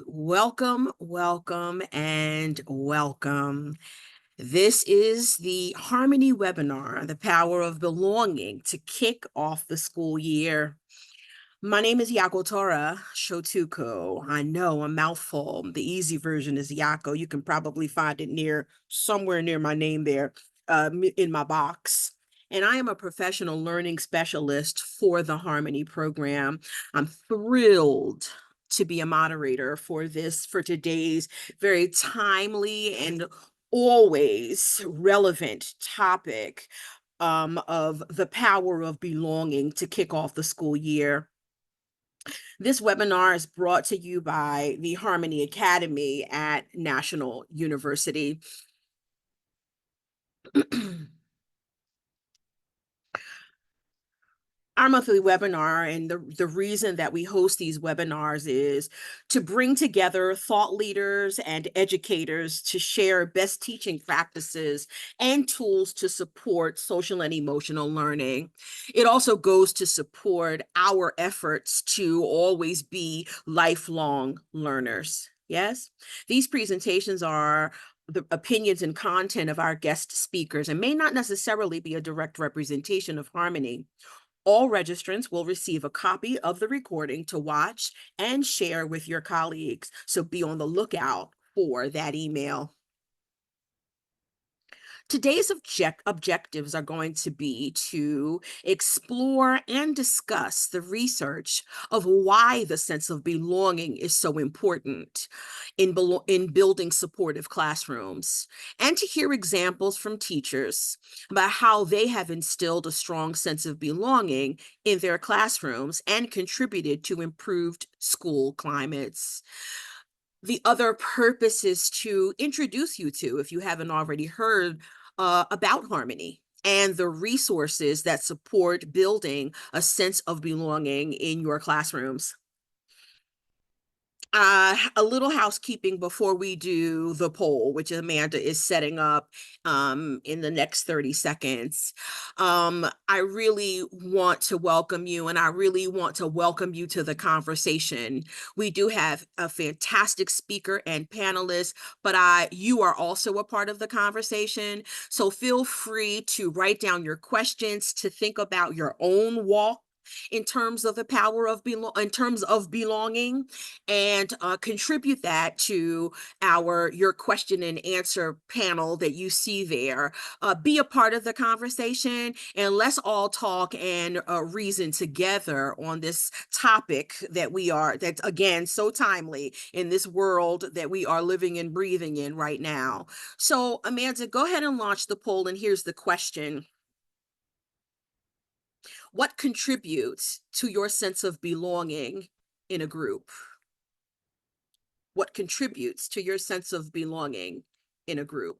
Welcome, welcome, and welcome. This is the Harmony webinar, The Power of Belonging, to kick off the school year. My name is Yako Tora Shotuko. I know, a mouthful. The easy version is Yako. You can probably find it somewhere near my name there, in my box. And I am a professional learning specialist for the Harmony program. I'm thrilled to be a moderator for today's very timely and always relevant topic of the power of belonging to kick off the school year. This webinar is brought to you by the Harmony Academy at National University. Our monthly webinar, and the reason that we host these webinars is to bring together thought leaders and educators to share best teaching practices and tools to support social and emotional learning. It also goes to support our efforts to always be lifelong learners. Yes, these presentations are the opinions and content of our guest speakers and may not necessarily be a direct representation of Harmony. All registrants will receive a copy of the recording to watch and share with your colleagues. So be on the lookout for that email. Today's objectives are going to be to explore and discuss the research of why the sense of belonging is so important in building supportive classrooms, and to hear examples from teachers about how they have instilled a strong sense of belonging in their classrooms and contributed to improved school climates. The other purpose is to introduce you to, if you haven't already heard, about Harmony and the resources that support building a sense of belonging in your classrooms. A little housekeeping before we do the poll, which Amanda is setting up in the next 30 seconds. I really want to welcome you, and I really want to welcome you to the conversation. We do have a fantastic speaker and panelist, but you are also a part of the conversation. So feel free to write down your questions, to think about your own walk in terms of the power of in terms of belonging, and contribute that to your question and answer panel that you see there. Be a part of the conversation, and let's all talk and reason together on this topic that's again so timely in this world that we are living and breathing in right now. So Amanda, go ahead and launch the poll, and here's the question: what contributes to your sense of belonging in a group? What contributes to your sense of belonging in a group?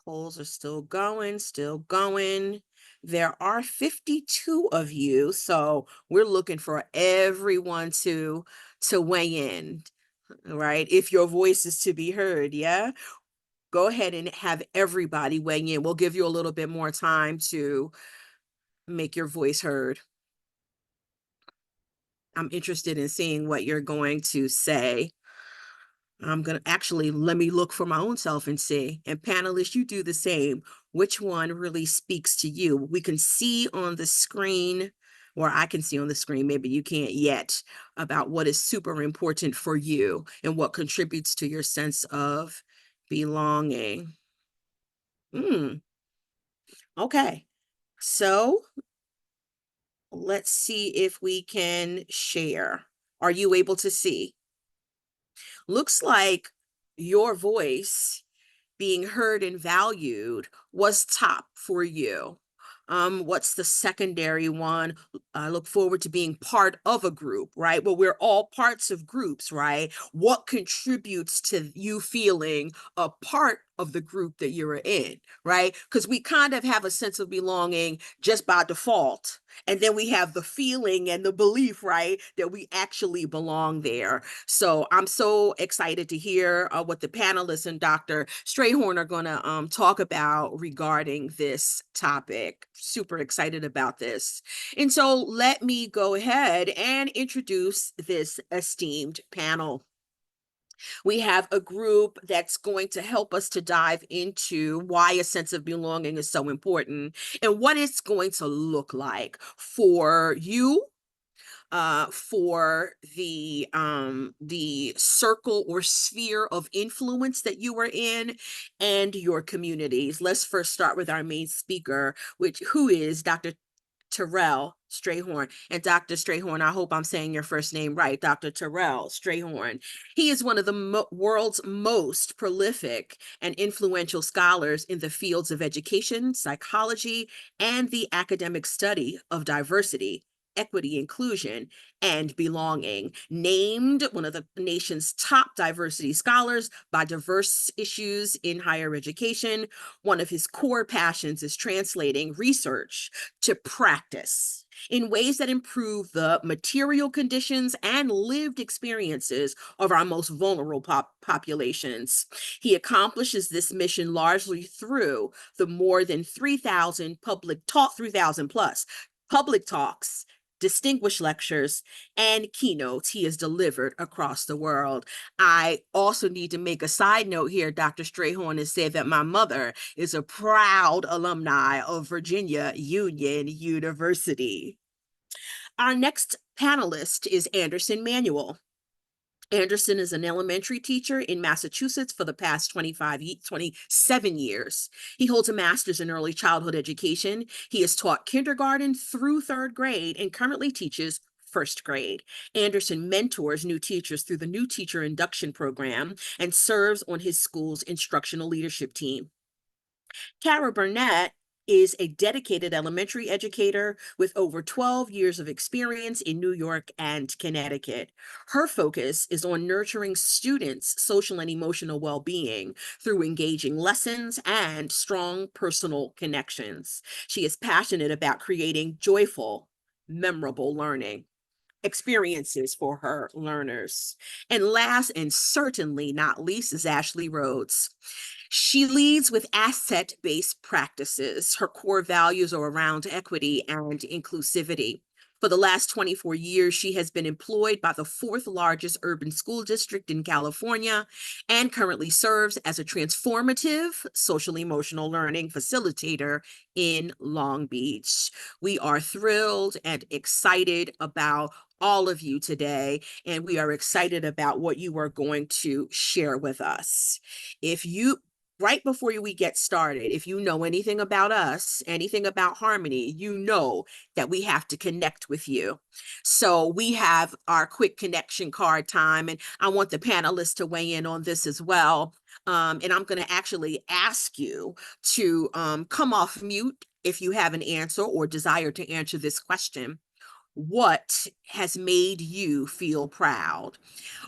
Polls are still going, still going. There are 52 of you, so we're looking for everyone to weigh in, right? If your voice is to be heard, yeah? Go ahead and have everybody weigh in. We'll give you a little bit more time to make your voice heard. I'm interested in seeing what you're going to say. I'm going to actually let me look for my own self and see. And panelists, you do the same. Which one really speaks to you? We can see on the screen, or I can see on the screen, maybe you can't yet, about what is super important for you and what contributes to your sense of belonging. Okay. So let's see if we can share. Are you able to see? Looks like your voice being heard and valued was top for you. What's the secondary one? I look forward to being part of a group, right? Well, we're all parts of groups, right? What contributes to you feeling a part of the group that you're in, right? Because we kind of have a sense of belonging just by default. And then we have the feeling and the belief, right, that we actually belong there. So I'm so excited to hear what the panelists and Dr. Strayhorn are going to talk about regarding this topic. Super excited about this. And so let me go ahead and introduce this esteemed panel. We have a group that's going to help us to dive into why a sense of belonging is so important and what it's going to look like for you, for the circle or sphere of influence that you are in, and your communities. Let's first start with our main speaker, which who is Dr. Terrell Strayhorn. And Dr. Strayhorn, I hope I'm saying your first name right, Dr. Terrell Strayhorn. He is one of the world's most prolific and influential scholars in the fields of education, psychology, and the academic study of diversity, equity, inclusion, and belonging. Named one of the nation's top diversity scholars by Diverse Issues in Higher Education, one of his core passions is translating research to practice in ways that improve the material conditions and lived experiences of our most vulnerable populations. He accomplishes this mission largely through the more than 3,000 plus public talks, distinguished lectures, and keynotes he has delivered across the world. I also need to make a side note here, Dr. Strayhorn, and say that my mother is a proud alumni of Virginia Union University. Our next panelist is Anderson Manuel. Anderson is an elementary teacher in Massachusetts for the past 27 years. He holds a master's in early childhood education. He has taught kindergarten through third grade and currently teaches first grade. Anderson mentors new teachers through the New Teacher Induction Program and serves on his school's instructional leadership team. Kara Burnett is a dedicated elementary educator with over 12 years of experience in New York and Connecticut. Her focus is on nurturing students' social and emotional well-being through engaging lessons and strong personal connections. She is passionate about creating joyful, memorable learning experiences for her learners. And last and certainly not least is Ashley Rhodes. She leads with asset-based practices. Her core values are around equity and inclusivity. For the last 24 years, she has been employed by the fourth largest urban school district in California and currently serves as a transformative social emotional learning facilitator in Long Beach. We are thrilled and excited about all of you today, and we are excited about what you are going to share with us. If you Right before we get started, if you know anything about us, anything about Harmony, you know that we have to connect with you. So we have our quick connection card time, and I want the panelists to weigh in on this as well. And I'm going to actually ask you to come off mute if you have an answer or desire to answer this question. What has made you feel proud?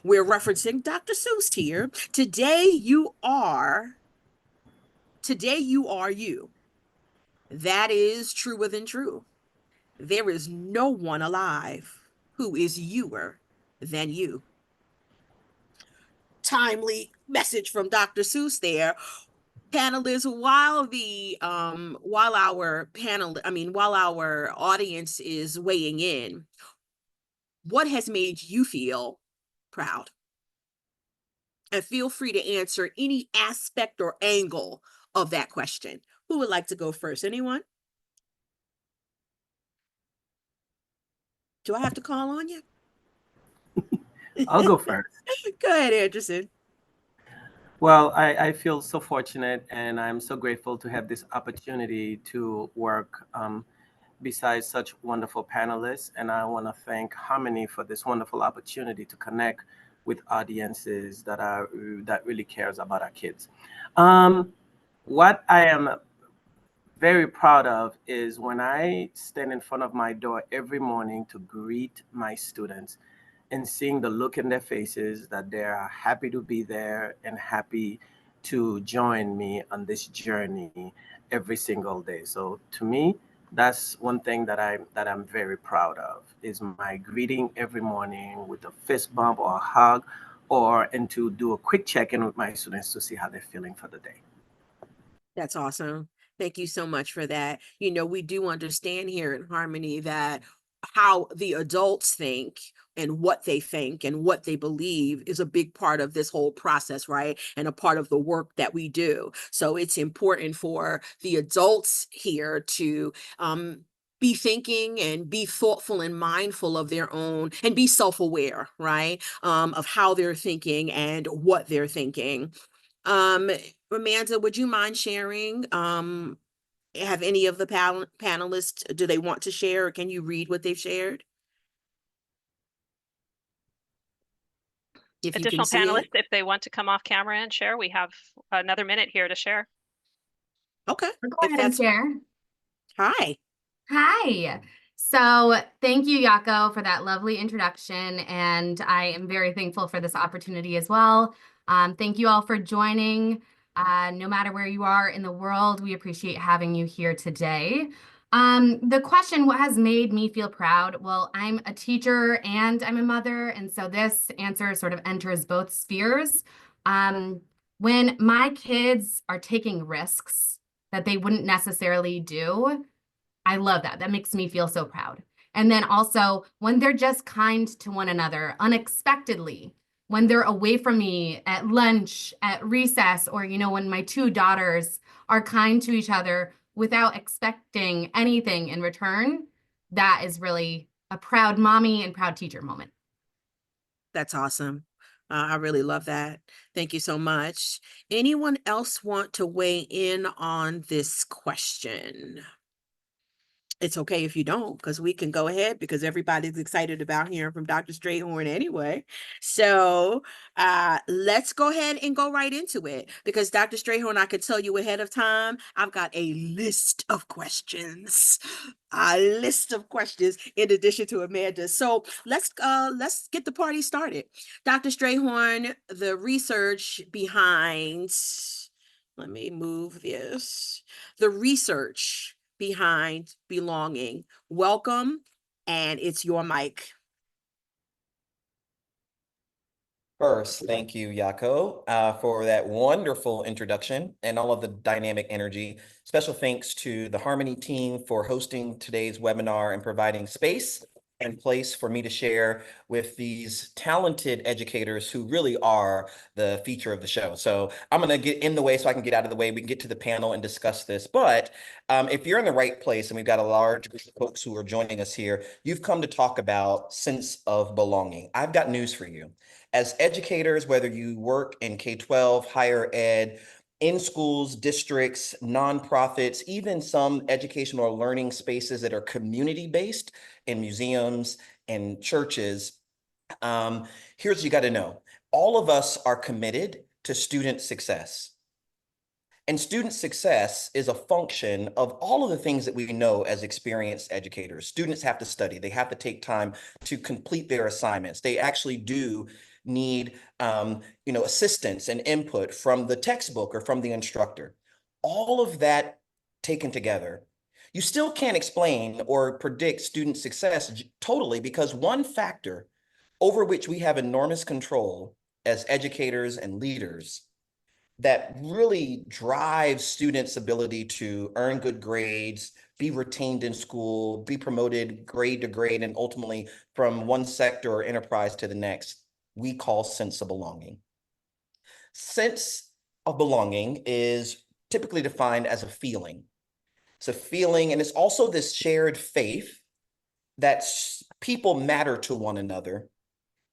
We're referencing Dr. Seuss here. Today you are you. That is truer than true. There is no one alive who is youer than you. Timely message from Dr. Seuss there. Panelists, while our audience is weighing in, what has made you feel proud? And feel free to answer any aspect or angle of that question. Who would like to go first? Anyone? Do I have to call on you? I'll go first. Go ahead, Anderson. Well, I feel so fortunate and I'm so grateful to have this opportunity to work beside such wonderful panelists. And I want to thank Harmony for this wonderful opportunity to connect with audiences that really cares about our kids. Um, what I am very proud of is when I stand in front of my door every morning to greet my students and seeing the look in their faces that they are happy to be there and happy to join me on this journey every single day. So to me, that's one thing that I'm very proud of is my greeting every morning with a fist bump or a hug or and to do a quick check-in with my students to see how they're feeling for the day. That's awesome. Thank you so much for that. You know, we do understand here in Harmony that how the adults think and what they believe is a big part of this whole process, right? And a part of the work that we do. So it's important for the adults here to be thinking and be thoughtful and mindful of their own and be self-aware, right? Of how they're thinking and what they're thinking. Um, Amanda, would you mind sharing? Have any of the panelists, do they want to share, or can you read what they've shared? If you can Additional see it. panelists, if they want to come off camera and share, we have another minute here to share. Okay. I'll go If ahead and that's share. hi. Hi. So thank you, Yako, for that lovely introduction. And I am very thankful for this opportunity as well. Thank you all for joining. No matter where you are in the world, we appreciate having you here today. The question, what has made me feel proud? Well, I'm a teacher and I'm a mother. And so this answer sort of enters both spheres. When my kids are taking risks that they wouldn't necessarily do, I love that. That makes me feel so proud. And then also when they're just kind to one another unexpectedly, when they're away from me at lunch, at recess, or, when my two daughters are kind to each other without expecting anything in return, that is really a proud mommy and proud teacher moment. That's awesome. I really love that. Thank you so much. Anyone else want to weigh in on this question? It's okay if you don't, because we can go ahead because everybody's excited about hearing from Dr. Strayhorn anyway. So let's go ahead and go right into it because Dr. Strayhorn, I could tell you ahead of time, I've got a list of questions. A list of questions in addition to Amanda. So let's get the party started. Dr. Strayhorn, the research behind, let me move this. The research behind belonging. Welcome, and it's your mic. First, thank you, Yako, for that wonderful introduction and all of the dynamic energy. Special thanks to the Harmony team for hosting today's webinar and providing space and place for me to share with these talented educators who really are the feature of the show. So I'm going to get in the way so I can get out of the way. We can get to the panel and discuss this. But if you're in the right place, and we've got a large group of folks who are joining us here, you've come to talk about sense of belonging. I've got news for you. As educators, whether you work in K-12, higher ed, in schools, districts, nonprofits, even some educational or learning spaces that are community-based in museums and churches, here's what you got to know. All of us are committed to student success. And student success is a function of all of the things that we know as experienced educators. Students have to study. They have to take time to complete their assignments. They actually do need assistance and input from the textbook or from the instructor. All of that taken together, you still can't explain or predict student success totally, because one factor over which we have enormous control as educators and leaders that really drives students' ability to earn good grades, be retained in school, be promoted grade to grade, and ultimately from one sector or enterprise to the next, we call sense of belonging. Sense of belonging is typically defined as a feeling. It's a feeling, and it's also this shared faith that people matter to one another,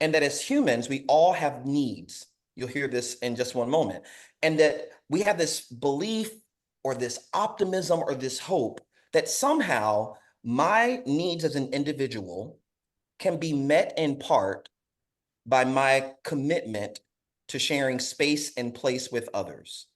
and that as humans, we all have needs. You'll hear this in just one moment. And that we have this belief or this optimism or this hope that somehow my needs as an individual can be met in part by my commitment to sharing space and place with others.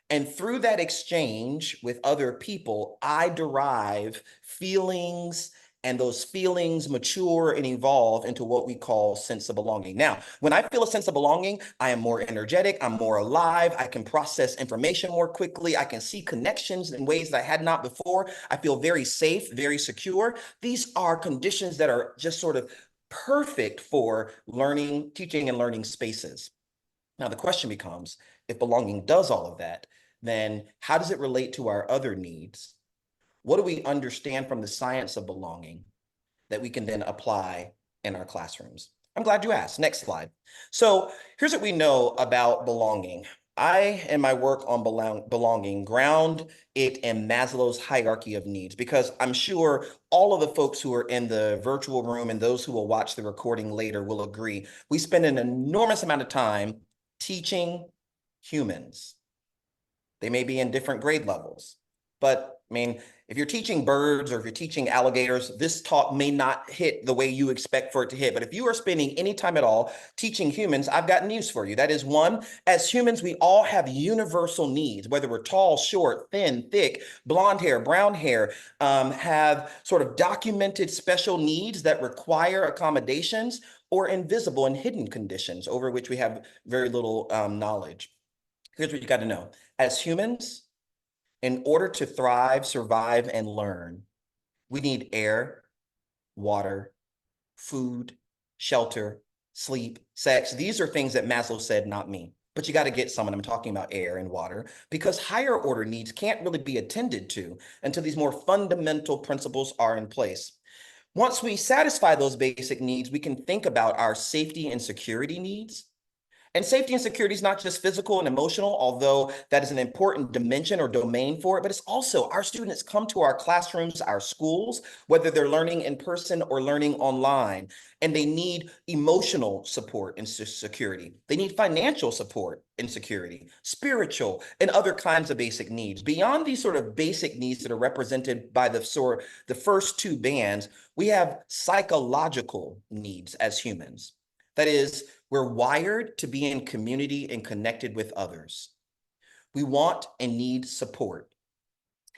And through that exchange with other people, I derive feelings, and those feelings mature and evolve into what we call sense of belonging. Now, when I feel a sense of belonging, I am more energetic, I'm more alive, I can process information more quickly, I can see connections in ways that I had not before. I feel very safe, very secure. These are conditions that are just sort of perfect for learning, teaching and learning spaces. Now, the question becomes, if belonging does all of that, then how does it relate to our other needs? What do we understand from the science of belonging? that we can then apply in our classrooms? I'm glad you asked. Next slide. So here's what we know about belonging. I, in my work on belonging, ground it in Maslow's hierarchy of needs, because I'm sure all of the folks who are in the virtual room and those who will watch the recording later will agree. We spend an enormous amount of time teaching humans. They may be in different grade levels, but I mean, if you're teaching birds or if you're teaching alligators, this talk may not hit the way you expect for it to hit. But if you are spending any time at all teaching humans, I've got news for you. That is, one, as humans, we all have universal needs, whether we're tall, short, thin, thick, blonde hair, brown hair, have sort of documented special needs that require accommodations, or invisible and hidden conditions over which we have very little knowledge. Here's what you got to know. As humans, in order to thrive, survive, and learn, we need air, water, food, shelter, sleep, sex. These are things that Maslow said, not me. But you got to get some, and I'm talking about air and water, because higher order needs can't really be attended to until these more fundamental principles are in place. Once we satisfy those basic needs, we can think about our safety and security needs. And safety and security is not just physical and emotional, although that is an important dimension or domain for it, but it's also our students come to our classrooms, our schools, whether they're learning in person or learning online, and they need emotional support and security. They need financial support and security, spiritual, and other kinds of basic needs. Beyond these sort of basic needs that are represented by the first two bands, we have psychological needs as humans. That is, we're wired to be in community and connected with others. We want and need support.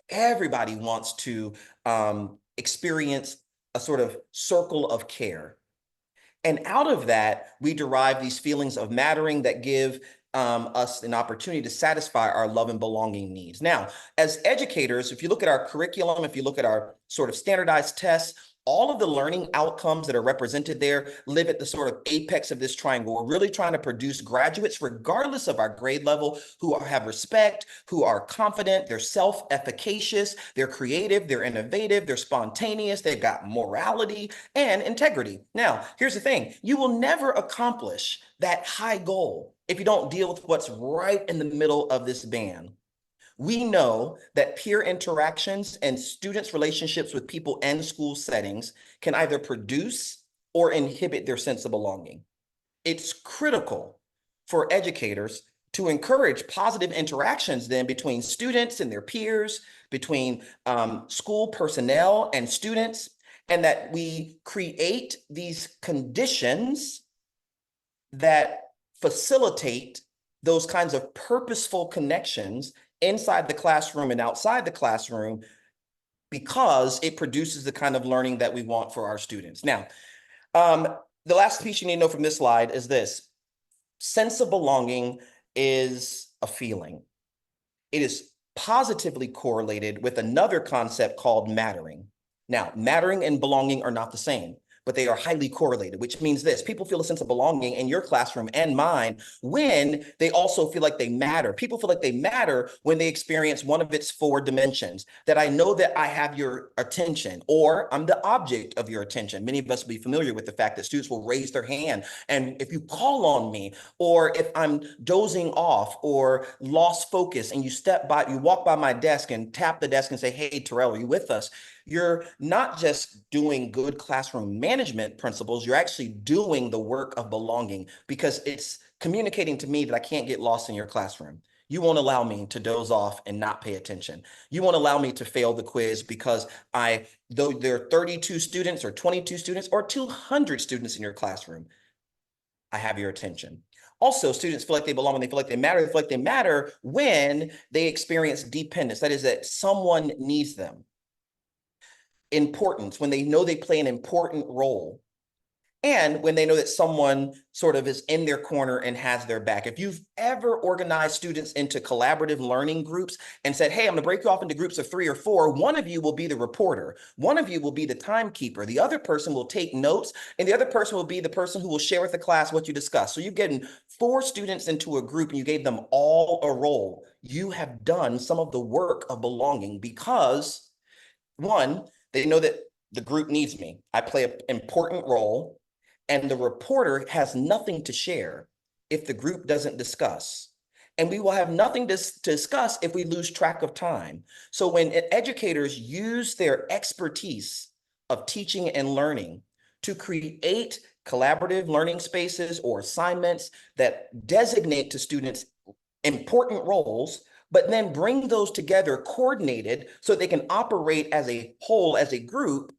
Everybody wants to experience a sort of circle of care. And out of that, we derive these feelings of mattering that give us an opportunity to satisfy our love and belonging needs. Now, as educators, if you look at our curriculum, if you look at our sort of standardized tests, all of the learning outcomes that are represented there live at the sort of apex of this triangle. We're really trying to produce graduates, regardless of our grade level, who have respect, who are confident, they're self-efficacious, they're creative, they're innovative, they're spontaneous, they've got morality and integrity. Now, here's the thing. You will never accomplish that high goal if you don't deal with what's right in the middle of this band. We know that peer interactions and students' relationships with people and school settings can either produce or inhibit their sense of belonging. It's critical for educators to encourage positive interactions then between students and their peers, between school personnel and students, and that we create these conditions that facilitate those kinds of purposeful connections inside the classroom and outside the classroom, because it produces the kind of learning that we want for our students. Now, the last piece you need to know from this slide is this. Sense of belonging is a feeling. It is positively correlated with another concept called mattering. Now, mattering and belonging are not the same, but they are highly correlated, which means this: people feel a sense of belonging in your classroom and mine when they also feel like they matter. People feel like they matter when they experience one of its four dimensions, that I know that I have your attention, or I'm the object of your attention. Many of us will be familiar with the fact that students will raise their hand, and if you call on me, or if I'm dozing off or lost focus, and you walk by my desk and tap the desk and say, "Hey, Terrell, are you with us?" You're not just doing good classroom management principles, you're actually doing the work of belonging, because it's communicating to me that I can't get lost in your classroom. You won't allow me to doze off and not pay attention. You won't allow me to fail the quiz because though there are 32 students or 22 students or 200 students in your classroom, I have your attention. Also, students feel like they belong when they feel like they matter. They feel like they matter when they experience dependence. That is, that someone needs them. Importance, when they know they play an important role, and when they know that someone sort of is in their corner and has their back. If you've ever organized students into collaborative learning groups and said, "Hey, I'm gonna break you off into groups of 3 or 4, one of you will be the reporter, one of you will be the timekeeper, the other person will take notes, and the other person will be the person who will share with the class what you discussed." So you're getting 4 students into a group and you gave them all a role. You have done some of the work of belonging, because one, they know that the group needs me. I play an important role, and the reporter has nothing to share if the group doesn't discuss. And we will have nothing to discuss if we lose track of time. So when educators use their expertise of teaching and learning to create collaborative learning spaces or assignments that designate to students important roles, but then bring those together coordinated so they can operate as a whole, as a group.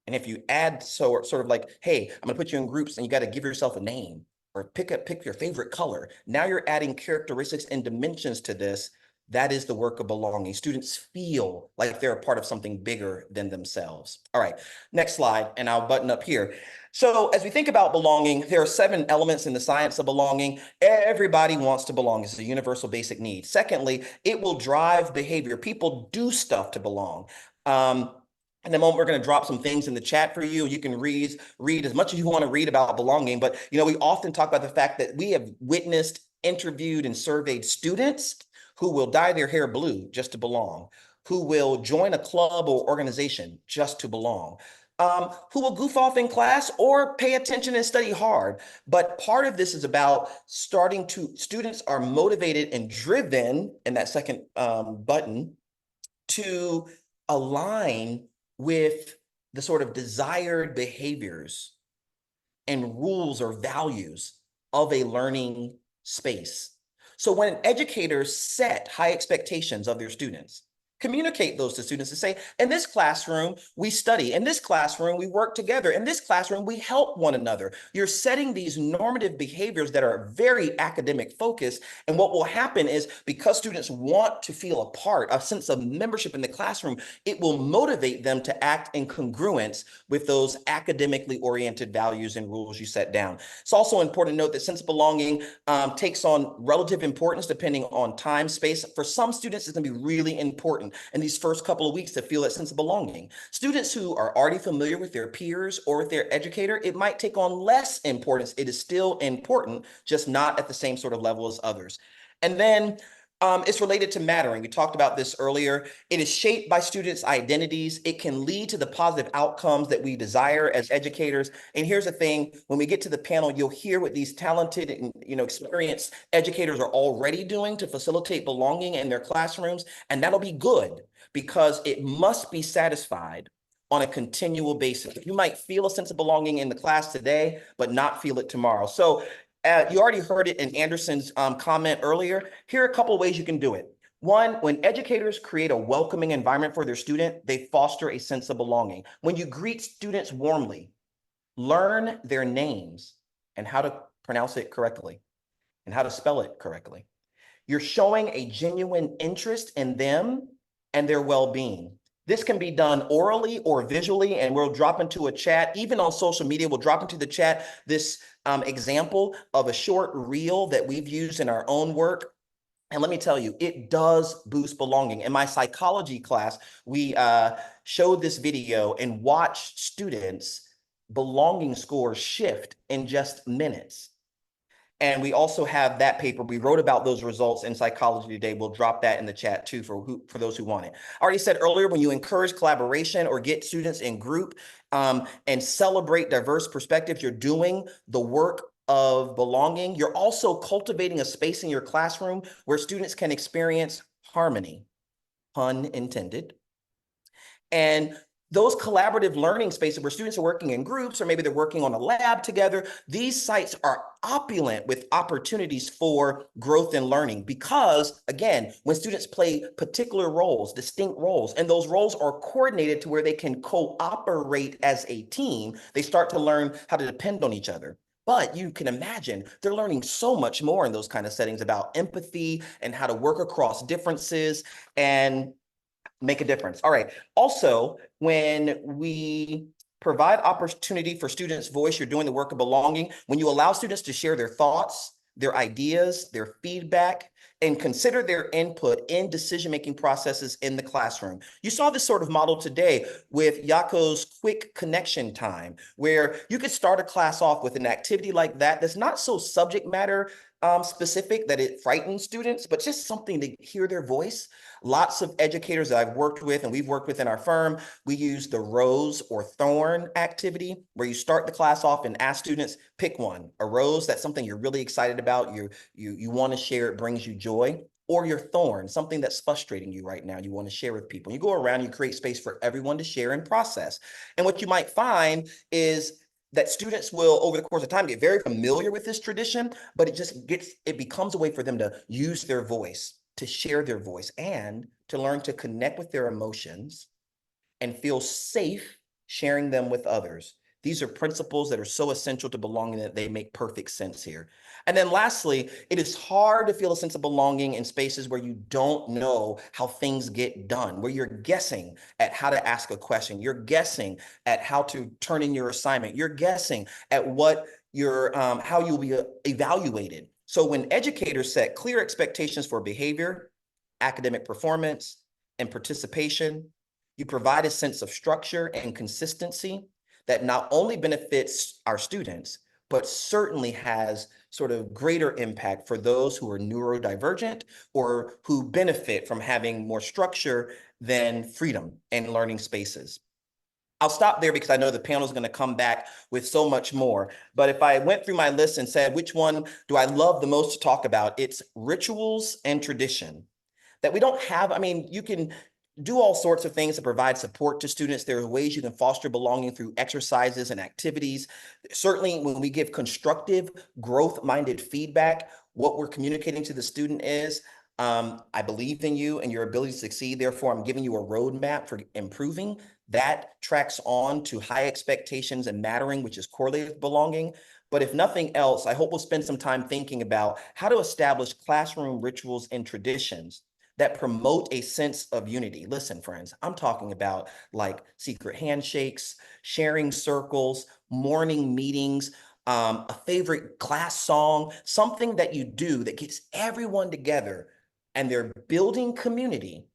And if you add sort of like, hey, I'm gonna put you in groups and you got to give yourself a name or pick your favorite color. Now you're adding characteristics and dimensions to this. That is the work of belonging. Students feel like they're a part of something bigger than themselves. All right, next slide, and I'll button up here. So as we think about belonging, there are 7 elements in the science of belonging. Everybody wants to belong. It's a universal basic need. Secondly, it will drive behavior. People do stuff to belong. In a moment, we're going to drop some things in the chat for you. You can read as much as you want to read about belonging. But, we often talk about the fact that we have witnessed, interviewed, and surveyed students who will dye their hair blue just to belong, who will join a club or organization just to belong, who will goof off in class or pay attention and study hard. But part of this is about students are motivated and driven in that second button to align with the sort of desired behaviors and rules or values of a learning space. So when educators set high expectations of their students, communicate those to students and say, in this classroom, we study. In this classroom, we work together. In this classroom, we help one another. You're setting these normative behaviors that are very academic focused. And what will happen is because students want to feel a part, a sense of membership in the classroom, it will motivate them to act in congruence with those academically oriented values and rules you set down. It's also important to note that sense of belonging takes on relative importance depending on time, space. For some students, it's going to be really important in these first couple of weeks to feel that sense of belonging. Students who are already familiar with their peers or with their educator, it might take on less importance. It is still important, just not at the same sort of level as others. And then it's related to mattering. We talked about this earlier. It is shaped by students' identities. It can lead to the positive outcomes that we desire as educators. And here's the thing, when we get to the panel, you'll hear what these talented and experienced educators are already doing to facilitate belonging in their classrooms. And that'll be good because it must be satisfied on a continual basis. You might feel a sense of belonging in the class today, but not feel it tomorrow. So you already heard it in Anderson's comment earlier. Here are a couple of ways you can do it. One, when educators create a welcoming environment for their student, they foster a sense of belonging. When you greet students warmly, learn their names and how to pronounce it correctly and how to spell it correctly. You're showing a genuine interest in them and their well-being. This can be done orally or visually, and we'll drop into a chat. Even on social media, we'll drop into the chat this example of a short reel that we've used in our own work. And let me tell you, it does boost belonging. In my psychology class, we showed this video and watched students' belonging scores shift in just minutes. And we also have that paper. We wrote about those results in Psychology Today. We'll drop that in the chat too for those who want it. I already said earlier, when you encourage collaboration or get students in group and celebrate diverse perspectives, you're doing the work of belonging. You're also cultivating a space in your classroom where students can experience harmony, pun intended. And those collaborative learning spaces where students are working in groups, or maybe they're working on a lab together, these sites are opulent with opportunities for growth and learning because, again, when students play particular roles, distinct roles, and those roles are coordinated to where they can cooperate as a team, they start to learn how to depend on each other. But you can imagine they're learning so much more in those kind of settings about empathy and how to work across differences and make a difference. All right. Also, when we provide opportunity for students' voice, you're doing the work of belonging. When you allow students to share their thoughts, their ideas, their feedback, and consider their input in decision-making processes in the classroom. You saw this sort of model today with Yako's quick connection time, where you could start a class off with an activity like that that's not so subject matter specific that it frightens students, but just something to hear their voice. Lots of educators that I've worked with and we've worked with in our firm, we use the rose or thorn activity, where you start the class off and ask students, pick one. A rose, that's something you're really excited about, you want to share, it brings you joy. Or your thorn, something that's frustrating you right now, you want to share with people. You go around, you create space for everyone to share and process. And what you might find is that students will, over the course of time, get very familiar with this tradition, but it becomes a way for them to use their voice, to share their voice, and to learn to connect with their emotions and feel safe sharing them with others. These are principles that are so essential to belonging that they make perfect sense here. And then lastly, it is hard to feel a sense of belonging in spaces where you don't know how things get done, where you're guessing at how to ask a question. You're guessing at how to turn in your assignment. You're guessing at how you'll be evaluated. So when educators set clear expectations for behavior, academic performance, and participation, you provide a sense of structure and consistency that not only benefits our students, but certainly has sort of greater impact for those who are neurodivergent or who benefit from having more structure than freedom and learning spaces. I'll stop there because I know the panel is going to come back with so much more. But if I went through my list and said, which one do I love the most to talk about? It's rituals and tradition. That we don't have, I mean, you can do all sorts of things to provide support to students. There are ways you can foster belonging through exercises and activities. Certainly, when we give constructive, growth-minded feedback, what we're communicating to the student is, I believe in you and your ability to succeed. Therefore, I'm giving you a roadmap for improving. That tracks on to high expectations and mattering, which is correlated with belonging. But if nothing else, I hope we'll spend some time thinking about how to establish classroom rituals and traditions that promote a sense of unity. Listen, friends, I'm talking about like secret handshakes, sharing circles, morning meetings, a favorite class song, something that you do that gets everyone together and they're building community,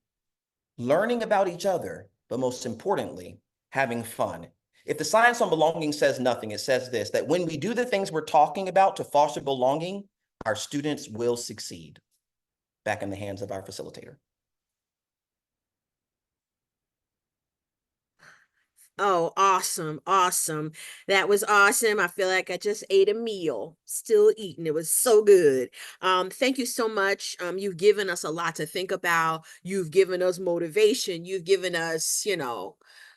learning about each other, but most importantly, having fun. If the science on belonging says nothing, it says this, that when we do the things we're talking about to foster belonging, our students will succeed. Back in the hands of our facilitator. Oh, awesome. Awesome. That was awesome. I feel like I just ate a meal, still eating. It was so good. Thank you so much. You've given us a lot to think about. You've given us motivation. You've given us,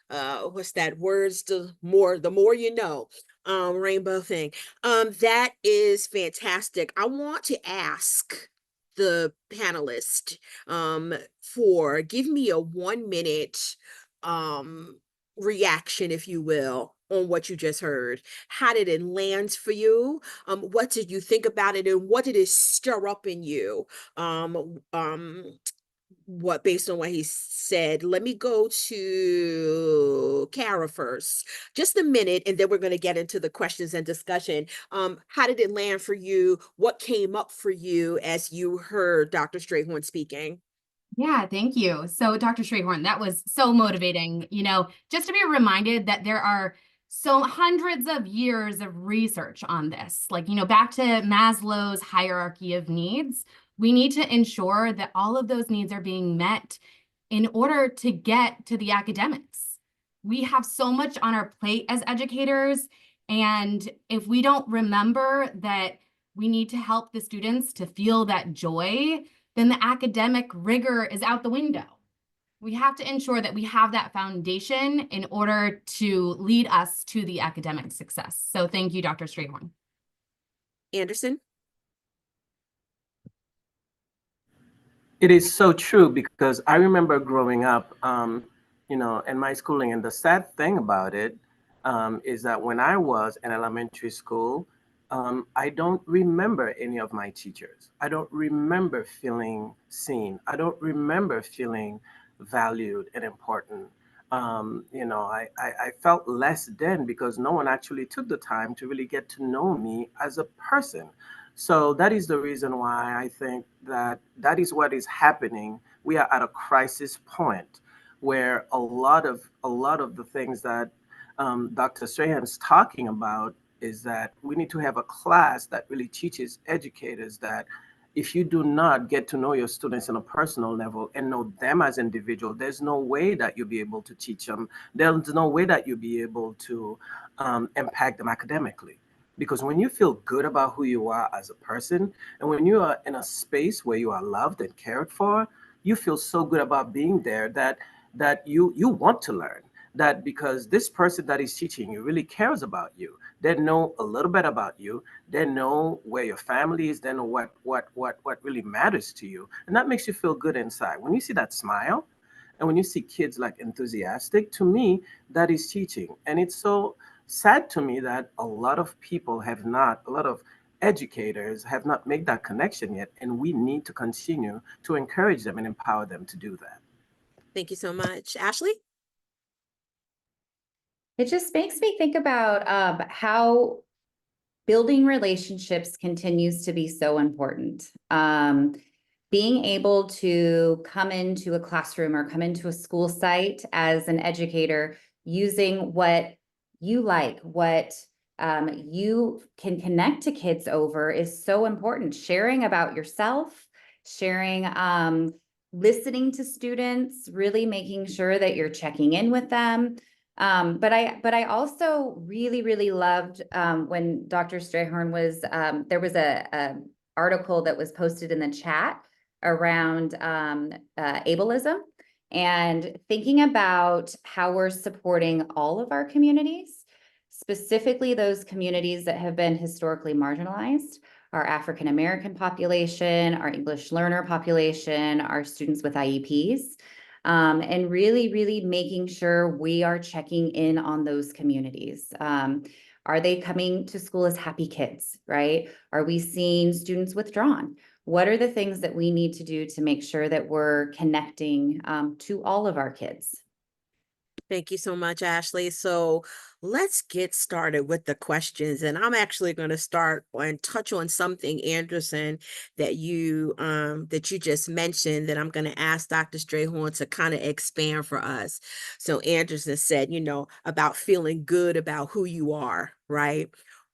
what's that words, the more you know, rainbow thing. That is fantastic. I want to ask the panelist, give me a 1 minute, reaction, if you will, on what you just heard. How did it land for you? What did you think about it, and what did it stir up in you? What based on what he said. Let me go to Kara first. Just a minute, and then we're going to get into the questions and discussion. How did it land for you? What came up for you as you heard Dr. Strayhorn speaking? Yeah, thank you. So, Dr. Strayhorn, that was so motivating, just to be reminded that there are so hundreds of years of research on this. Like, back to Maslow's hierarchy of needs, we need to ensure that all of those needs are being met in order to get to the academics. We have so much on our plate as educators, and if we don't remember that we need to help the students to feel that joy, then the academic rigor is out the window. We have to ensure that we have that foundation in order to lead us to the academic success. So thank you, Dr. Strayhorn. Anderson? It is so true because I remember growing up, in my schooling, and the sad thing about it is that when I was in elementary school, I don't remember any of my teachers. I don't remember feeling seen. I don't remember feeling valued and important. I felt less then because no one actually took the time to really get to know me as a person. So that is the reason why I think that that is what is happening. We are at a crisis point where a lot of the things that Dr. Strahan is talking about is that we need to have a class that really teaches educators that if you do not get to know your students on a personal level and know them as individuals, there's no way that you'll be able to teach them. There's no way that you'll be able to impact them academically. Because when you feel good about who you are as a person, and when you are in a space where you are loved and cared for, you feel so good about being there that you want to learn. That because this person that is teaching you really cares about you. They know a little bit about you. They know where your family is. They know what really matters to you, and that makes you feel good inside. When you see that smile, and when you see kids like enthusiastic, to me, that is teaching. And it's so sad to me that a lot of people have not, a lot of educators have not made that connection yet. And we need to continue to encourage them and empower them to do that. Thank you so much. Ashley? It just makes me think about how building relationships continues to be so important. Being able to come into a classroom or come into a school site as an educator using what you like, what you can connect to kids over is so important. Sharing about yourself, sharing, listening to students, really making sure that you're checking in with them. But I also really loved when Dr. Strayhorn was there was a article that was posted in the chat around ableism and thinking about how we're supporting all of our communities, specifically those communities that have been historically marginalized, our African American population, our English learner population, our students with IEPs. And really making sure we are checking in on those communities. Are they coming to school as happy kids, right? Are we seeing students withdrawn? What are the things that we need to do to make sure that we're connecting to all of our kids? Thank you so much, Ashley. So let's get started with the questions. And I'm actually going to start and touch on something, Anderson, that you just mentioned that I'm going to ask Dr. Strayhorn to kind of expand for us. So Anderson said, about feeling good about who you are, right?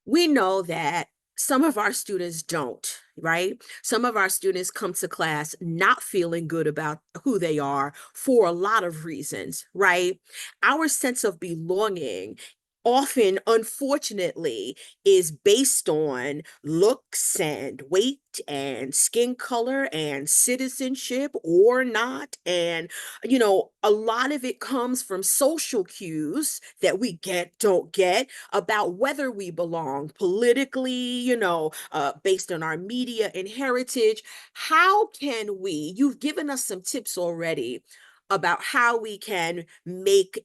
We know that some of our students don't, right? Some of our students come to class not feeling good about who they are for a lot of reasons, right? Our sense of belonging often, unfortunately, is based on looks and weight and skin color and citizenship or not. And, a lot of it comes from social cues that we don't get about whether we belong politically, based on our media and heritage. How can we, you've given us some tips already about how we can make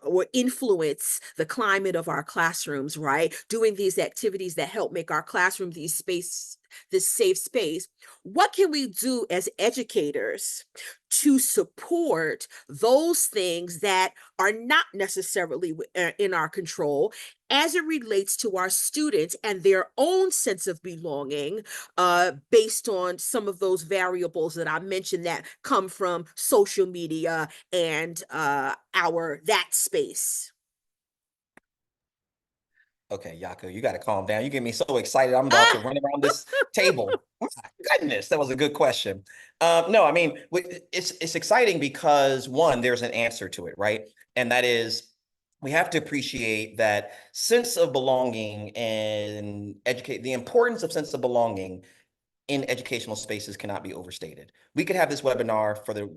or influence the climate of our classrooms, right? Doing these activities that help make our classroom this safe space. What can we do as educators to support those things that are not necessarily in our control as it relates to our students and their own sense of belonging, based on some of those variables that I mentioned that come from social media and that space? Okay, Yako, you got to calm down. You get me so excited. I'm about to run around this table. Oh my goodness, that was a good question. No, I mean, it's exciting because one, there's an answer to it, right? And that is we have to appreciate that sense of belonging and educate the importance of sense of belonging in educational spaces cannot be overstated. We could have this webinar for the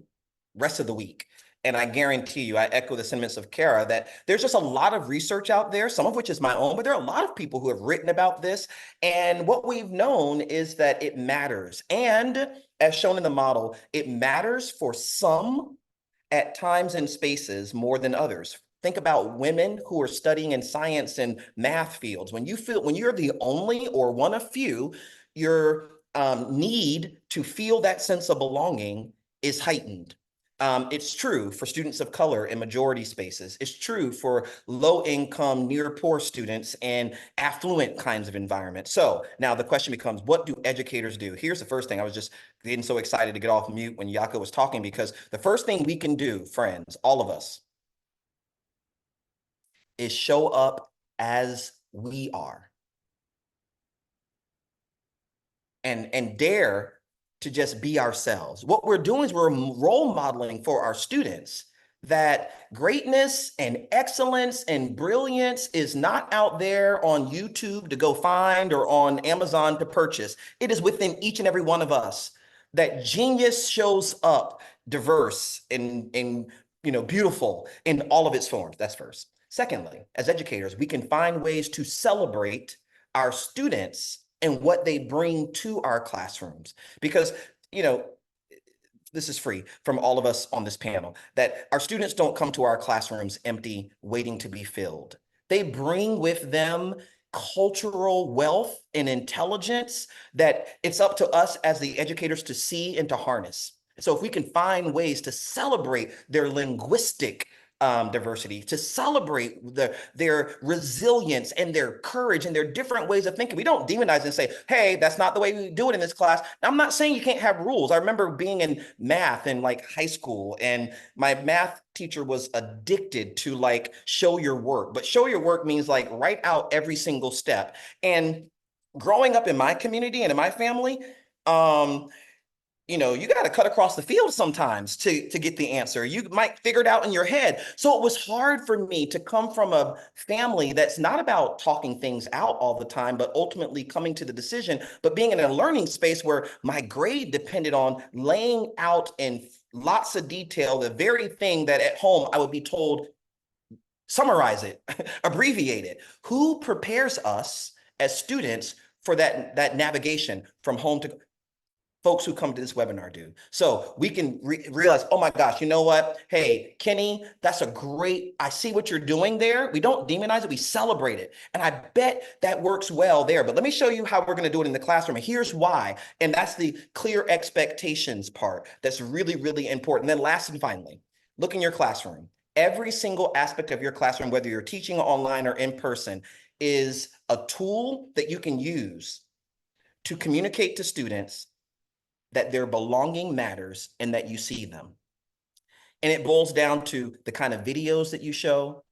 rest of the week. And I guarantee you, I echo the sentiments of Kara that there's just a lot of research out there, some of which is my own, but there are a lot of people who have written about this. And what we've known is that it matters. And as shown in the model, it matters for some at times and spaces more than others. Think about women who are studying in science and math fields. When you're the only or one of few, your need to feel that sense of belonging is heightened. It's true for students of color in majority spaces. It's true for low income, near poor students and affluent kinds of environments. So now the question becomes, what do educators do? Here's the first thing. I was just getting so excited to get off mute when Yako was talking, because the first thing we can do, friends, all of us, is show up as we are and dare to just be ourselves. What we're doing is we're role modeling for our students that greatness and excellence and brilliance is not out there on YouTube to go find or on Amazon to purchase. It is within each and every one of us. That genius shows up diverse and beautiful in all of its forms. That's first. Secondly, as educators, we can find ways to celebrate our students and what they bring to our classrooms. Because, this is free from all of us on this panel, that our students don't come to our classrooms empty, waiting to be filled. They bring with them cultural wealth and intelligence that it's up to us as the educators to see and to harness. So if we can find ways to celebrate their linguistic diversity, to celebrate their resilience and their courage and their different ways of thinking. We don't demonize and say, hey, that's not the way we do it in this class. Now, I'm not saying you can't have rules. I remember being in math in like high school, and my math teacher was addicted to like show your work, but show your work means like write out every single step. And growing up in my community and in my family, you got to cut across the field sometimes to get the answer. You might figure it out in your head. So it was hard for me to come from a family that's not about talking things out all the time, but ultimately coming to the decision, but being in a learning space where my grade depended on laying out in lots of detail the very thing that at home I would be told, summarize it, abbreviate it. Who prepares us as students for that navigation from home to folks who come to this webinar do. So we can realize, oh my gosh, you know what? Hey, Kenny, that's I see what you're doing there. We don't demonize it, we celebrate it. And I bet that works well there. But let me show you how we're gonna do it in the classroom. And here's why. And that's the clear expectations part. That's really, really important. And then last and finally, look in your classroom. Every single aspect of your classroom, whether you're teaching online or in person, is a tool that you can use to communicate to students that their belonging matters and that you see them. And it boils down to the kind of videos that you show,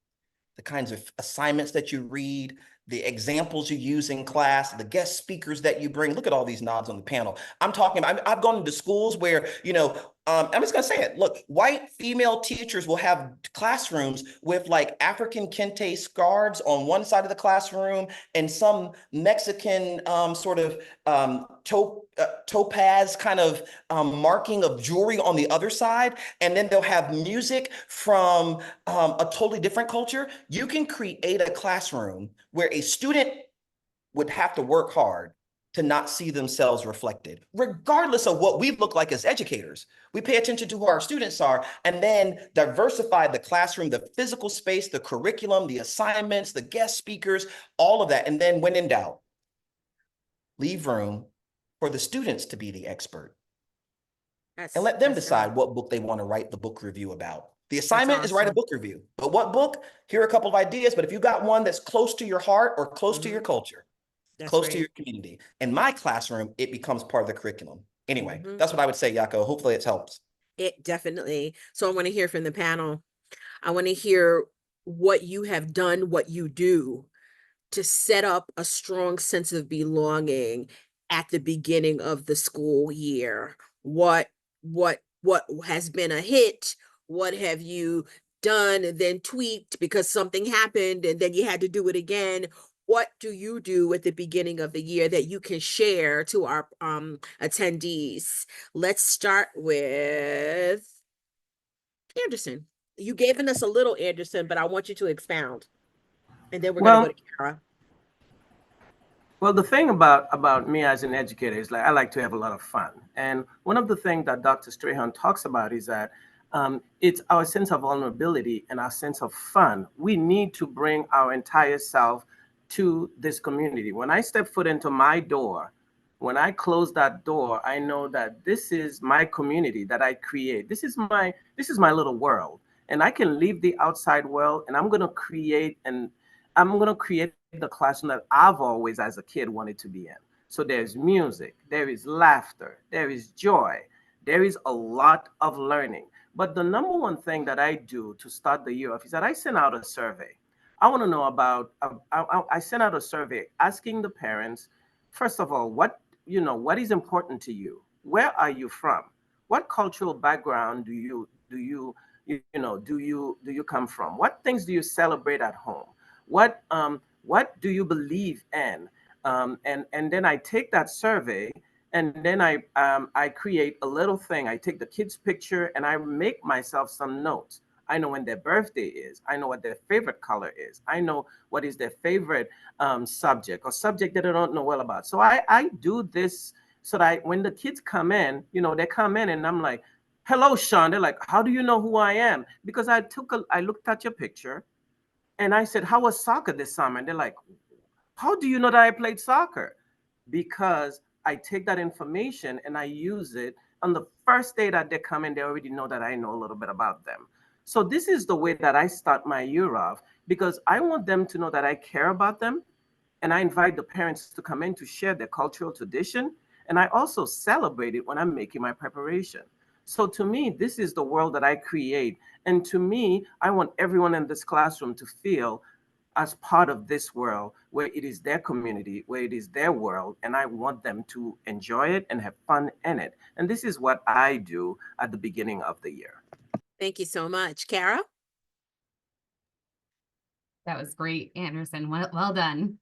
the kinds of assignments that you read, the examples you use in class, the guest speakers that you bring. Look at all these nods on the panel. I've gone into schools where, I'm just gonna say it. Look, white female teachers will have classrooms with like African kente scarves on one side of the classroom and some Mexican topaz kind of marking of jewelry on the other side. And then they'll have music from a totally different culture. You can create a classroom where a student would have to work hard to not see themselves reflected, regardless of what we look like as educators. We pay attention to who our students are and then diversify the classroom, the physical space, the curriculum, the assignments, the guest speakers, all of that. And then when in doubt, leave room for the students to be the expert and let them decide what book they want to write the book review about. The assignment is write a book review, but what book? Here are a couple of ideas, but if you got one that's close to your heart or close to your culture, close to your community. In my classroom, it becomes part of the curriculum. Anyway, that's what I would say, Yako. Hopefully it helps. It definitely. So I want to hear from the panel. I want to hear what you have done, what you do to set up a strong sense of belonging at the beginning of the school year. What has been a hit? What have you done and then tweaked because something happened and then you had to do it again? What do you do at the beginning of the year that you can share to our attendees? Let's start with Anderson. You gave us a little, Anderson, but I want you to expound. And then we're going to go to Kara. Well, the thing about me as an educator is I like to have a lot of fun. And one of the things that Dr. Strayhorn talks about is that it's our sense of vulnerability and our sense of fun. We need to bring our entire self to this community. When I step foot into my door, When I close that door, I know that this is my community that I create. This is my little world. And I can leave the outside world and I'm gonna create the classroom that I've always as a kid wanted to be in. So there's music, there is laughter, there is joy, there is a lot of learning. But the number one thing that I do to start the year off is that I send out a survey. I want to know about. I sent out a survey asking the parents, first of all, what is important to you? Where are you from? What cultural background do you come from? What things do you celebrate at home? What do you believe in? And then I take that survey and then I create a little thing. I take the kid's picture and I make myself some notes. I know when their birthday is. I know what their favorite color is. I know what is their favorite subject or subject that I don't know well about. So I do this so that when the kids come in, they come in and I'm like, hello, Sean. They're like, how do you know who I am? Because I looked at your picture and I said, how was soccer this summer? And they're like, how do you know that I played soccer? Because I take that information and I use it on the first day that they come in, they already know that I know a little bit about them. So this is the way that I start my year off because I want them to know that I care about them. And I invite the parents to come in to share their cultural tradition. And I also celebrate it when I'm making my preparation. So to me, this is the world that I create. And to me, I want everyone in this classroom to feel as part of this world where it is their community, where it is their world, and I want them to enjoy it and have fun in it. And this is what I do at the beginning of the year. Thank you so much. Kara? That was great, Anderson. Well done.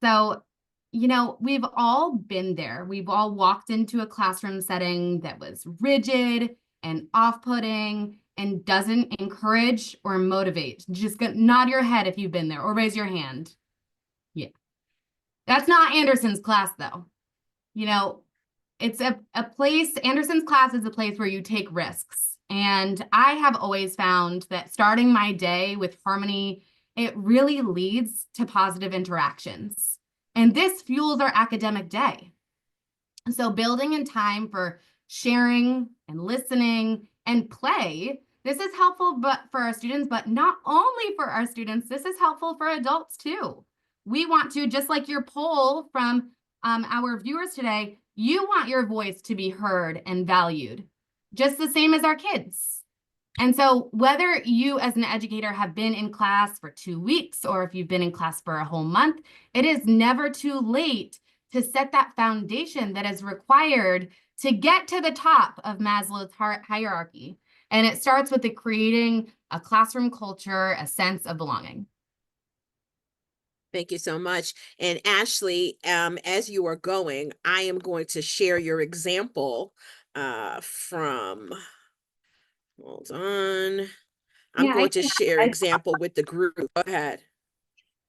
So, we've all been there. We've all walked into a classroom setting that was rigid and off-putting and doesn't encourage or motivate. Just nod your head if you've been there or raise your hand. Yeah. That's not Anderson's class, though. It's a place, Anderson's class is a place where you take risks. And I have always found that starting my day with harmony, it really leads to positive interactions. And this fuels our academic day. So building in time for sharing and listening and play, this is helpful for our students, but not only for our students, this is helpful for adults too. We want to, just like your poll from our viewers today, you want your voice to be heard and valued, just the same as our kids. And so whether you as an educator have been in class for 2 weeks or if you've been in class for a whole month, it is never too late to set that foundation that is required to get to the top of Maslow's hierarchy. And it starts with creating a classroom culture, a sense of belonging. Thank you so much. And Ashley, as you are going, I am going to share your example from, hold on. I'm Yeah, going to share example with the group. Go ahead.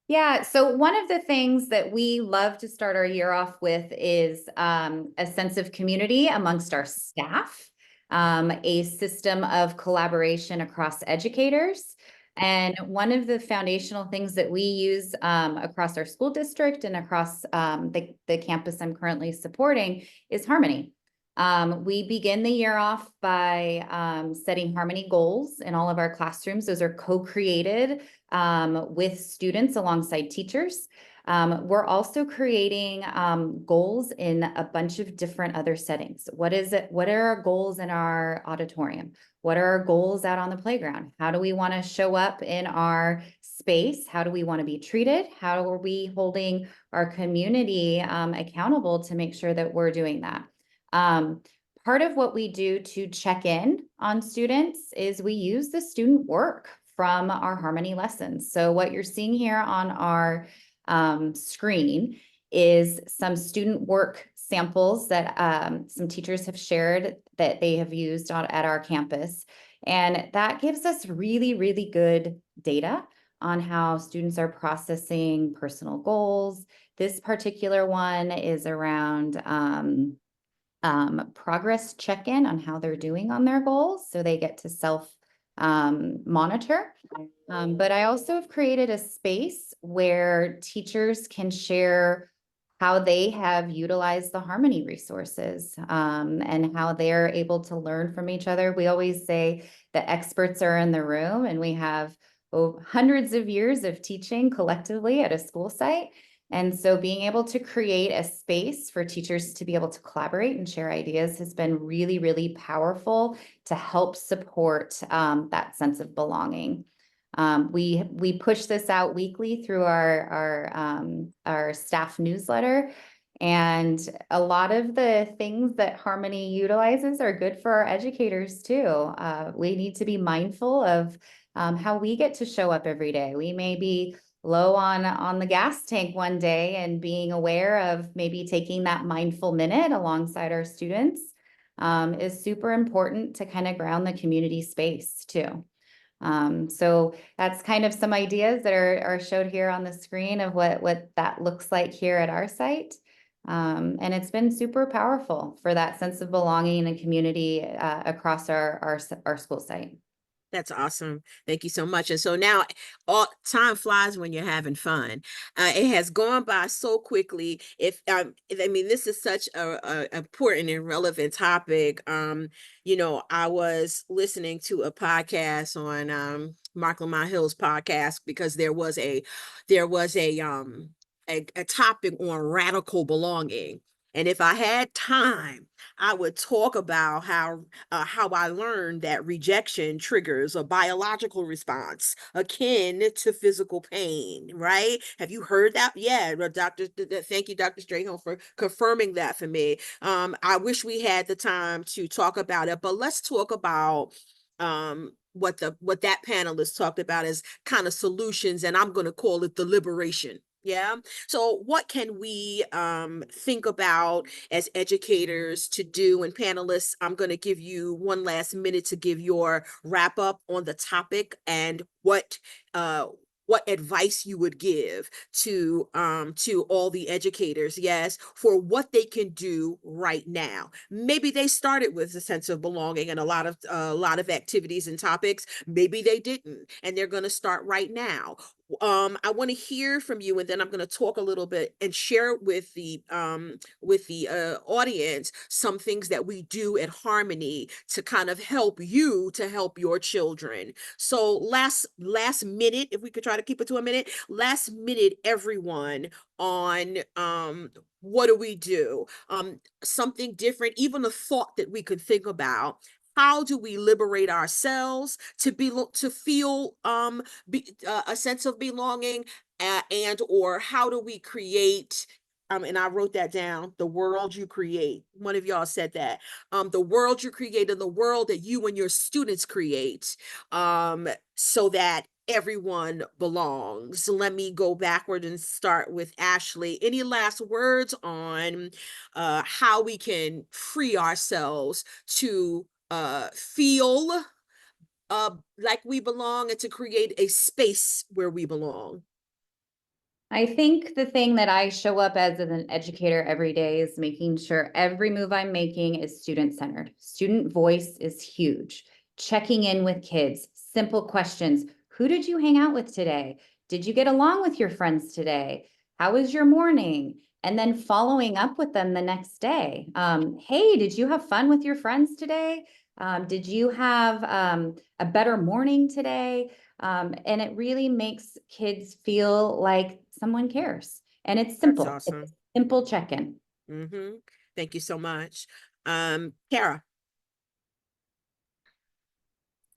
Yeah, so one of the things that we love to start our year off with is a sense of community amongst our staff, a system of collaboration across educators. And one of the foundational things that we use across our school district and across the campus I'm currently supporting is Harmony. We begin the year off by setting Harmony goals in all of our classrooms. Those are co-created with students alongside teachers. We're also creating goals in a bunch of different other settings. What are our goals in our auditorium? What are our goals out on the playground? How do we want to show up in our space? How do we want to be treated? How are we holding our community accountable to make sure that we're doing that? Part of what we do to check in on students is we use the student work from our Harmony lessons. So what you're seeing here on our screen is some student work samples that some teachers have shared that they have used at our campus. And that gives us really, really good data on how students are processing personal goals. This particular one is around progress check-in on how they're doing on their goals. So they get to self monitor. But I also have created a space where teachers can share how they have utilized the Harmony resources, and how they're able to learn from each other. We always say the experts are in the room, and we have hundreds of years of teaching collectively at a school site. And so being able to create a space for teachers to be able to collaborate and share ideas has been really, really powerful to help support that sense of belonging. We push this out weekly through our staff newsletter. And a lot of the things that Harmony utilizes are good for our educators too. We need to be mindful of how we get to show up every day. We may be low on the gas tank one day, and being aware of maybe taking that mindful minute alongside our students is super important to kind of ground the community space too. So that's kind of some ideas that are showed here on the screen of what that looks like here at our site. And it's been super powerful for that sense of belonging and community across our school site. That's awesome. Thank you so much. And so now all time flies when you're having fun. It has gone by so quickly. I mean, this is such a important and relevant topic. I was listening to a podcast on Mark Lamont Hill's podcast, because there was a topic on radical belonging. And if I had time, I would talk about how I learned that rejection triggers a biological response akin to physical pain, right? Have you heard that? Yeah, thank you, Dr. Strayhorn, for confirming that for me. I wish we had the time to talk about it, but let's talk about what that panelist talked about as kind of solutions, and I'm going to call it the liberation. Yeah. So what can we think about as educators to do? And panelists, I'm going to give you one last minute to give your wrap up on the topic and what advice you would give to all the educators, yes, for what they can do right now. Maybe they started with a sense of belonging and a lot of activities and topics. Maybe they didn't, and they're going to start right now. I want to hear from you, and then I'm going to talk a little bit and share with the audience some things that we do at Harmony to kind of help you to help your children. So last minute, if we could try to keep it to a minute, last minute, everyone, on what do we do? Something different, even a thought that we could think about. How do we liberate ourselves to feel a sense of belonging, and or how do we create, and I wrote that down, the world you create. One of y'all said that. The world you create, and the world that you and your students create, so that everyone belongs. Let me go backward and start with Ashley. Any last words on how we can free ourselves to feel like we belong, and to create a space where we belong? I think the thing that I show up as an educator every day is making sure every move I'm making is student-centered. Student voice is huge. Checking in with kids, simple questions. Who did you hang out with today? Did you get along with your friends today? How was your morning? And then following up with them the next day. Hey, did you have fun with your friends today? Did you have a better morning today? And it really makes kids feel like someone cares. And it's simple. That's awesome. It's a simple check-in. Mm-hmm. Thank you so much. Kara.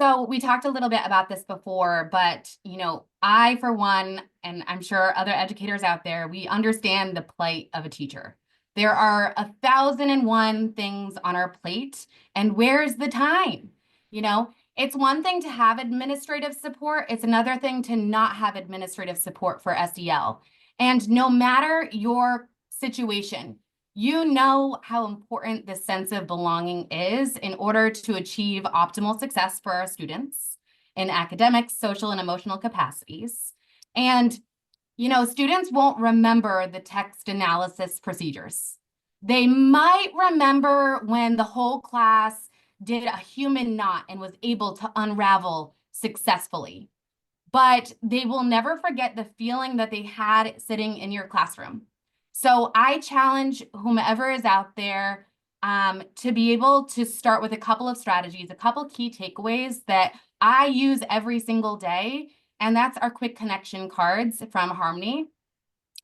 So we talked a little bit about this before, but I, for one, and I'm sure other educators out there, we understand the plight of a teacher. There are 1,001 things on our plate, and where's the time? It's one thing to have administrative support. It's another thing to not have administrative support for SEL. And no matter your situation, you know how important the sense of belonging is in order to achieve optimal success for our students in academic, social, and emotional capacities. And, students won't remember the text analysis procedures. They might remember when the whole class did a human knot and was able to unravel successfully. But they will never forget the feeling that they had sitting in your classroom. So I challenge whomever is out there to be able to start with a couple of strategies, a couple key takeaways that I use every single day. And that's our quick connection cards from Harmony.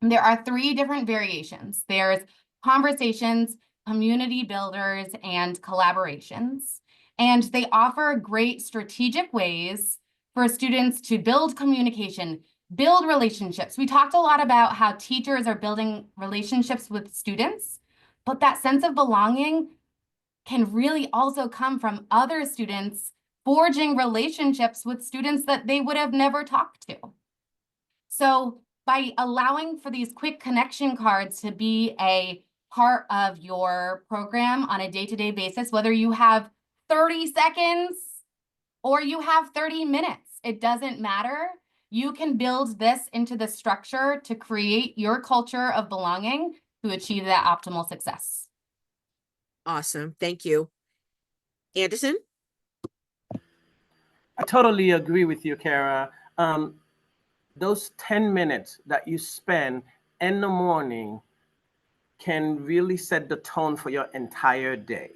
There are 3 different variations. There's conversations, community builders, and collaborations. And they offer great strategic ways for students to build communication, build relationships. We talked a lot about how teachers are building relationships with students, but that sense of belonging can really also come from other students forging relationships with students that they would have never talked to. So by allowing for these quick connection cards to be a part of your program on a day-to-day basis, whether you have 30 seconds or you have 30 minutes, it doesn't matter. You can build this into the structure to create your culture of belonging to achieve that optimal success. Awesome. Thank you. Anderson? I totally agree with you, Kara. Those 10 minutes that you spend in the morning can really set the tone for your entire day.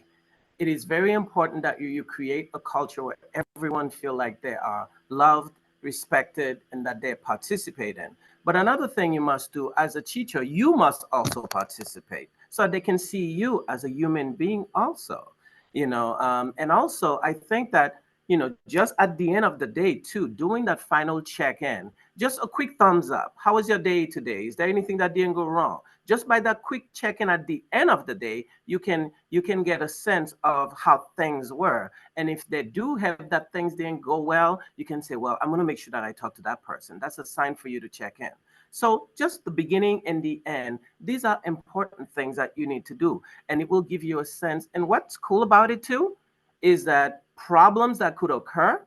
It is very important that you create a culture where everyone feel like they are loved, respected, and that they participate in. But another thing you must do as a teacher, you must also participate so they can see you as a human being also. And also I think that just at the end of the day too, doing that final check-in, just a quick thumbs up. How was your day today? Is there anything that didn't go wrong? Just by that quick check-in at the end of the day, you can get a sense of how things were. And if they do have that things didn't go well, you can say, well, I'm going to make sure that I talk to that person. That's a sign for you to check in. So just the beginning and the end, these are important things that you need to do. And it will give you a sense. And what's cool about it too is that problems that could occur,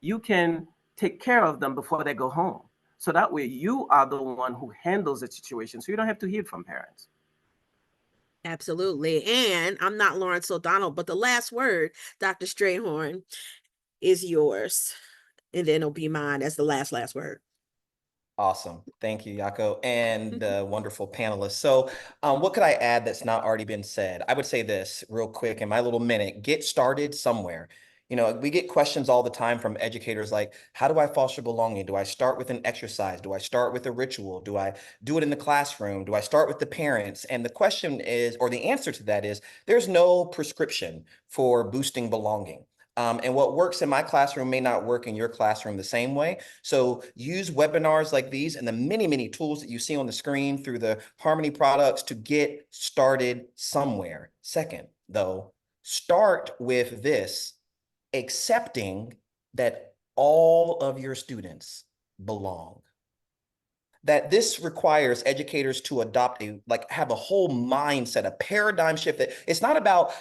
you can take care of them before they go home. So that way you are the one who handles the situation. So you don't have to hear from parents. Absolutely. And I'm not Lawrence O'Donnell, but the last word, Dr. Strayhorn, is yours. And then it'll be mine as the last word. Awesome. Thank you, Yako, and wonderful panelists. So what could I add that's not already been said? I would say this real quick in my little minute: get started somewhere. We get questions all the time from educators like, how do I foster belonging? Do I start with an exercise? Do I start with a ritual? Do I do it in the classroom? Do I start with the parents? And the question is, or the answer to that is, there's no prescription for boosting belonging. And what works in my classroom may not work in your classroom the same way. So use webinars like these and the many, many tools that you see on the screen through the Harmony products to get started somewhere. Second, though, start with this: accepting that all of your students belong. That this requires educators to adopt have a whole mindset, a paradigm shift. That it's not about,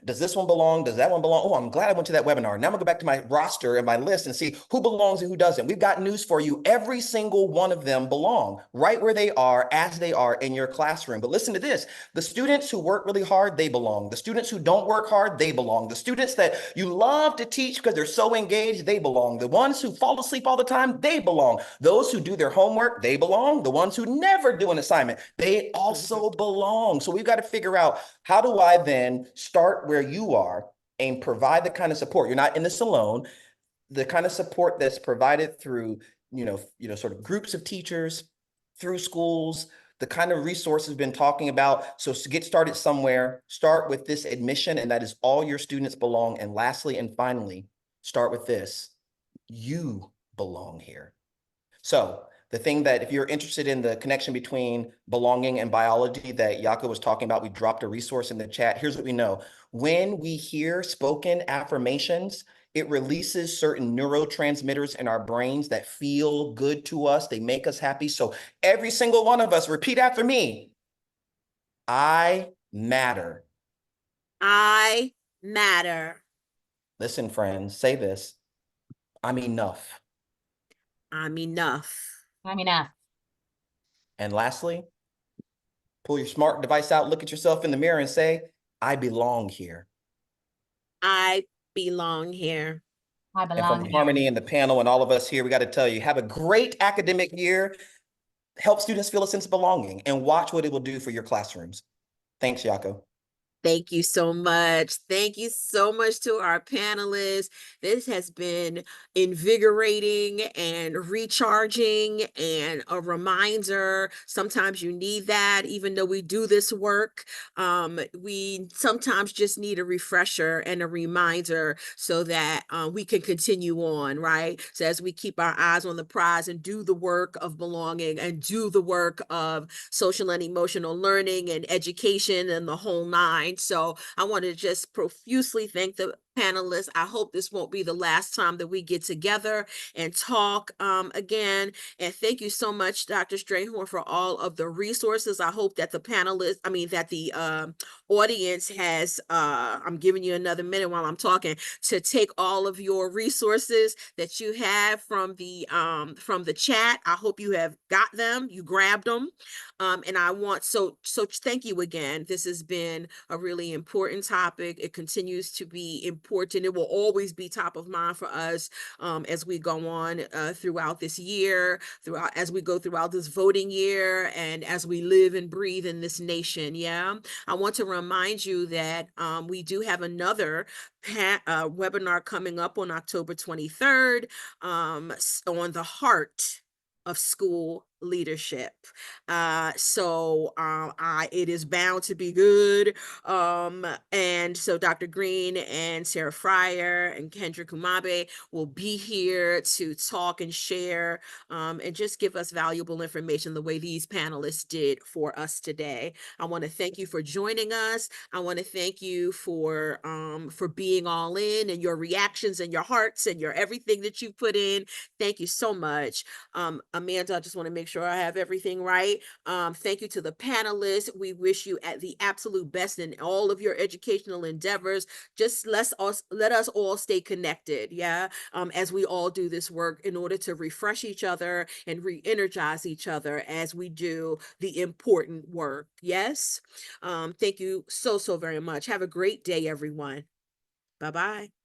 does this one belong? Does that one belong? Oh, I'm glad I went to that webinar. Now I'm gonna go back to my roster and my list and see who belongs and who doesn't. We've got news for you. Every single one of them belong right where they are, as they are in your classroom. But listen to this: the students who work really hard, they belong. The students who don't work hard, they belong. The students that you love to teach because they're so engaged, they belong. The ones who fall asleep all the time, they belong. Those who do their homework, they belong. The ones who never do an assignment, they also belong. So we've got to figure out, how do I then start where you are and provide the kind of support? You're not in this alone. The kind of support that's provided through, sort of groups of teachers, through schools, the kind of resources we've been talking about. So to get started somewhere, start with this admission, and that is all your students belong. And lastly, and finally, start with this: you belong here. So the thing that, if you're interested in the connection between belonging and biology that Yako was talking about, we dropped a resource in the chat. Here's what we know. When we hear spoken affirmations, it releases certain neurotransmitters in our brains that feel good to us. They make us happy. So every single one of us, repeat after me: I matter. I matter. Listen, friends, say this: I'm enough. I'm enough. I'm enough. And lastly, pull your smart device out, look at yourself in the mirror and say, I belong here. I belong here. I And from belong here. Harmony and the panel and all of us here, we got to tell you, have a great academic year. help students feel a sense of belonging, and watch what it will do for your classrooms. Thanks, Jaco. Thank you so much. Thank you so much to our panelists. This has been invigorating and recharging and a reminder. Sometimes you need that, even though we do this work. We sometimes just need a refresher and a reminder so that we can continue on, right? So as we keep our eyes on the prize and do the work of belonging and do the work of social and emotional learning and education and the whole nine. So I want to just profusely thank the panelists. I hope this won't be the last time that we get together and talk again. And thank you so much, Dr. Strayhorn, for all of the resources. I hope that the panelists, that the audience has, I'm giving you another minute while I'm talking, to take all of your resources that you have from the chat. I hope you have got them, you grabbed them. And I want, so thank you again. This has been a really important topic. It continues to be important. It will always be top of mind for us as we go on throughout this year, as we go throughout this voting year, and as we live and breathe in this nation. Yeah. I want to remind you that we do have another webinar coming up on October 23rd on the heart of school leadership. It is bound to be good. And so Dr. Green and Sarah Fryer and Kendra Kumabe will be here to talk and share and just give us valuable information the way these panelists did for us today. I want to thank you for joining us. I want to thank you for being all in, and your reactions and your hearts and your everything that you put in. Thank you so much. Amanda, I just want to make sure I have everything right. Thank you to the panelists. We wish you at the absolute best in all of your educational endeavors. Just let us all stay connected, yeah, as we all do this work in order to refresh each other and re-energize each other as we do the important work. Yes. Thank you so very much. Have a great day, everyone. Bye-bye.